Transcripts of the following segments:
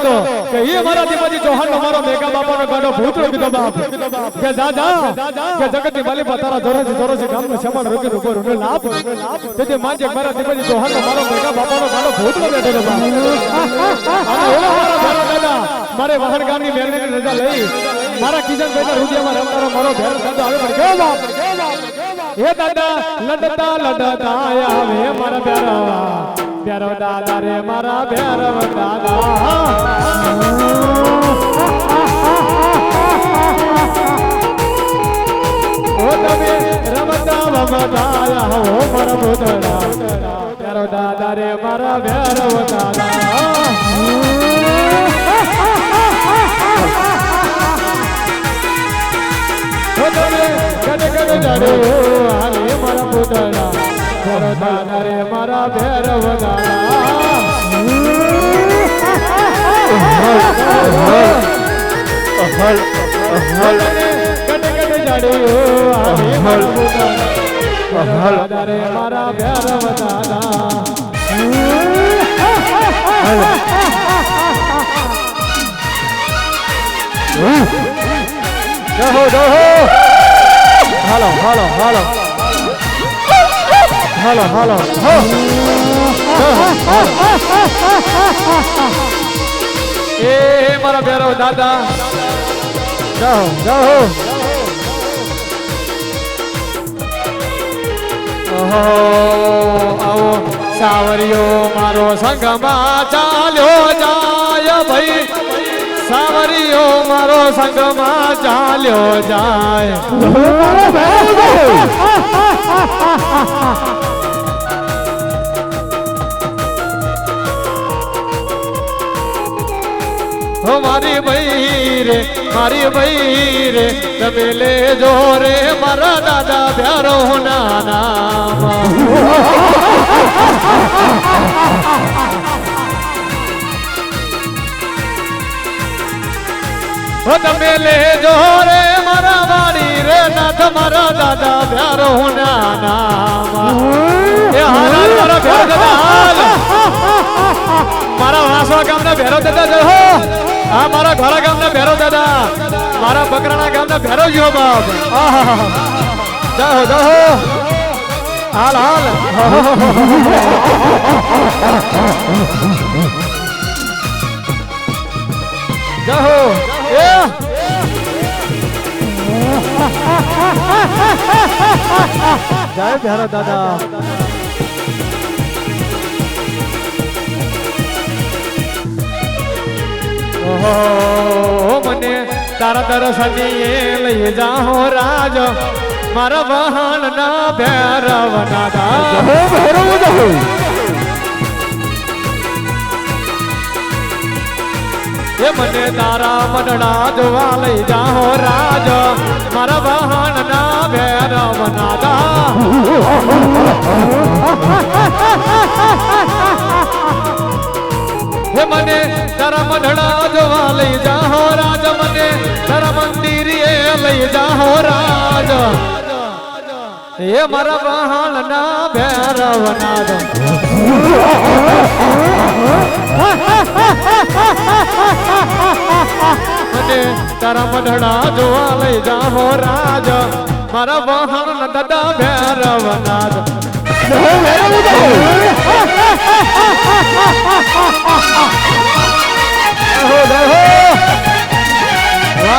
દાદો કે એ મારા દીપાજી ચૌહાણ નો મારો મેઘા બાપાનો ગાડો ભૂતરો કીધો બાપ કે જા કે જગતની માલી તારા ધોરસે ગામનો સમાન રોકી રૂકો રૂને લાભ તેથી માજે મારા દીપાજી ચૌહાણ નો મારો મેઘા બાપાનો ગાડો ભૂતરો બેઠો બાપ અને ઓલા મારા દાદા મારે વહાણ ગામની મેળની રજા લઈ મારા કિશનભાઈના રુદિયામાં રમનારો મારો ભેરો દાદો આવે પણ કેવો બાપ હે દાદા લડતા આવે મારા ભેરો દાદા રે મારા ભેરો દાદા ઓ તમે રમતા આયા હો મારા ભોતરા ભેરો દાદા રે મારા ભેરો દાદા કડે જાડે હાલે મારા પુતળા ભેરો દાદા રે મારા ભેરવ દાદા કડે જાડે હાલે મારા પુતળા ભેરો દાદા રે મારા ભેરવ દાદા હાલો એ મારા ભેરવ દાદા જાઓ આવો સાવરિયો મારો સંગમાં ચાલ્યો જાય ભાઈ સાવરિયો મારો સંગમાં ચાલ્યો જાય હો મારી ભાઈ રે તમે લેજો રે મારા દાદા ભેરો ના નામ તમે લેજો રે મારા વાડી રે નાથ મારા દાદા ભેરો ના નામ એ હાલ મારા ભેરો દાદા મારા વાસવા ગામના ભેરો દાદા જો આ મારા ઘોડા ગામના ભેરો દાદા મારા બકરાણા ગામના ભેરો જો બાપ જાઓ હાલ જાઓ જય ભેરો દાદા મને તારા દર્શનીએ લઈ જાઓ રાજ મારા વાહન ના ભેરવ દાદા એ મને તારા મનડા જોવા લઈ જાઓ રાજ મારા વાહન ના ભેરવ દાદા હે મને તારા મઢડા જોવા લઈ જાઓ રાજ મને તારા મંદિરે લઈ જાઓ રાજ એ મારા વાહન ના ભેરવ નાદ મને તારા મઢડા જોવા લઈ જાઓ રાજ મારા વાહન દાદા ભેરવ નાદ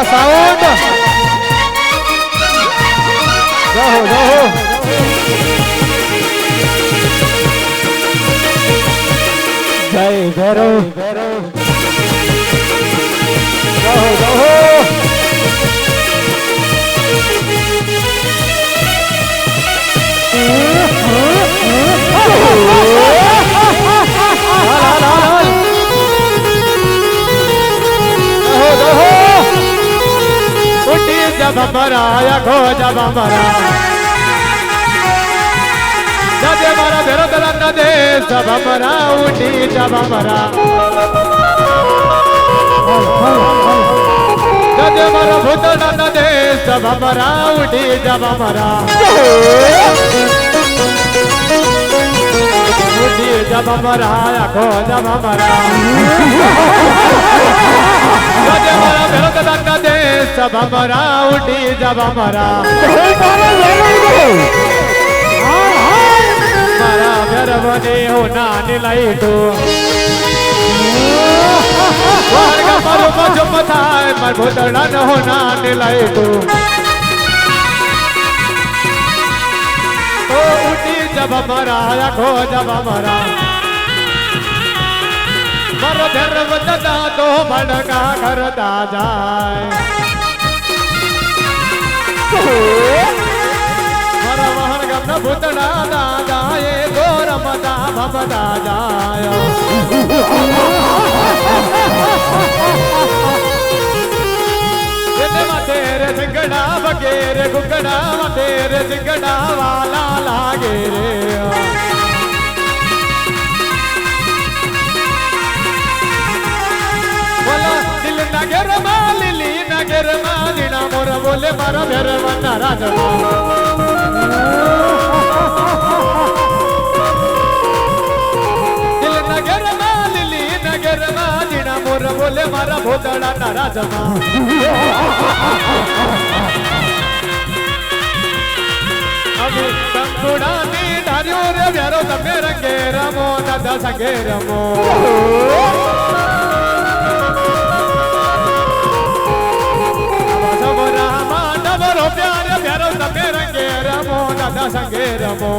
સાઉન્ડ જય ભેરો जब मराया खो जब मरा जब मारा भेरो दला दे जब मरा उठी जब मरा जब मारा भूत न दे जब मरा उठी जब मरा उठी जब हमारा आखो जब हमारा मारा भेरो दादा दे सब हमारा उठी जब हमारा मारा भेरो बने हो ना नीलाई तो मार्गा मारो मजो मथाए मार भोतड़ा न हो ना नीलाई तो उठी जब हमारा आखो जब हमारा मारो धर्म दादा तो भड़का करता जाए मारा महन गम भूतड़ा दादा ये गोरमदा भबदा जाए तेरे सिंगड़ा बगेरे गुगड़ा तेरे सिंगड़ा वाला लागे रे बोला दिल नगर मालिली नगर मालिना मोर बोले मारा भेर मना राजमा दिल नगर मालिली नगर मालिना मोर बोले मारा भोतड़ा ना राजमा अभी तंकुड़ा नी धारियो रे भेरो तमे रंगे रमो दादा संगे रमो सब रामा डबरो प्यार भेरो तमे रंगे रमो दादा संगे रमो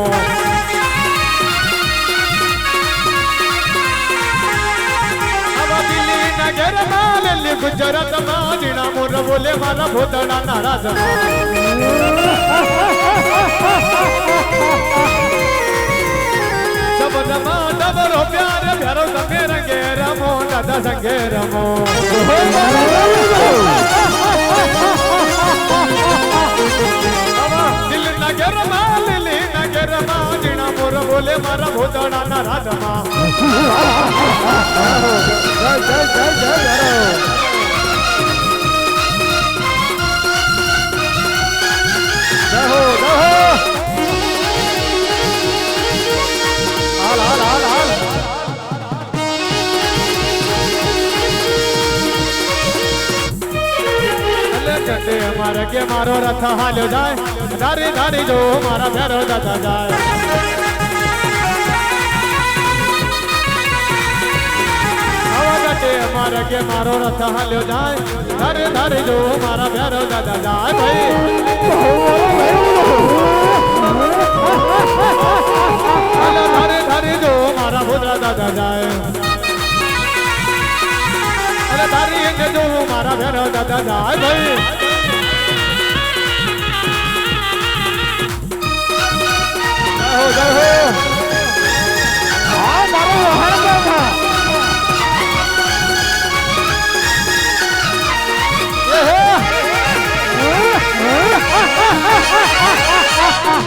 अब दिल्ली नगर मालिली गुजरात माजिना मोर बोले मारा भोतड़ा नाराज सब रमा डबरो प्यार भेरो तमे रंगे रमो दादा संगे रमो दिल नगर मालिली नगर माजिना मोर बोले मारा भोतड़ा नाराज मारा के मारो रथ हाल्यो जाए धारी धारी जो मारा भेरो दादा जाए मारा के मारो रथ हाल्यो जाए धारी धारी जो मारा भेरो दादा जाए भाई धारी धारी जो मारा भोतड़ा दादा जाए अरे धारी जो मारा भेरो दादा जाए भाई जय हो हाँ मारो हर था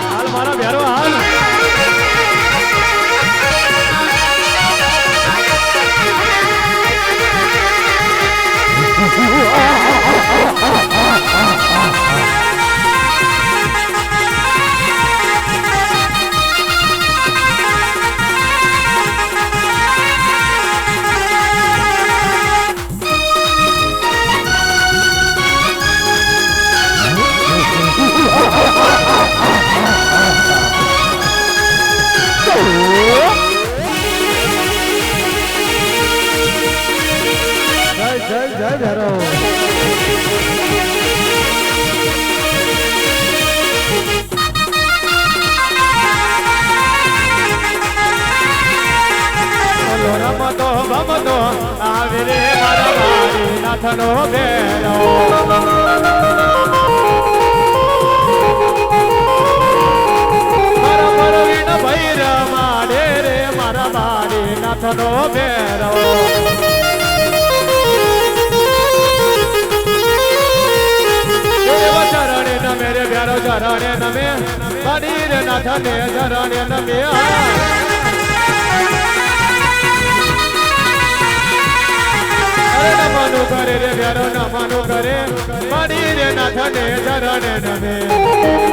हाल मारा प्यारो हाल जय भैरव रमतो भमतो आविरे मारा भारी नाथनो बेरो मारा परवीन भैर माडे रे मारा भारी नाथनो बेरो चरणे न मेरे प्यारो चरणे न में बड़ी रे नाथने चरणे न में अरे न मनु करे रे प्यारो न मनु करे बड़ी रे नाथने चरणे न में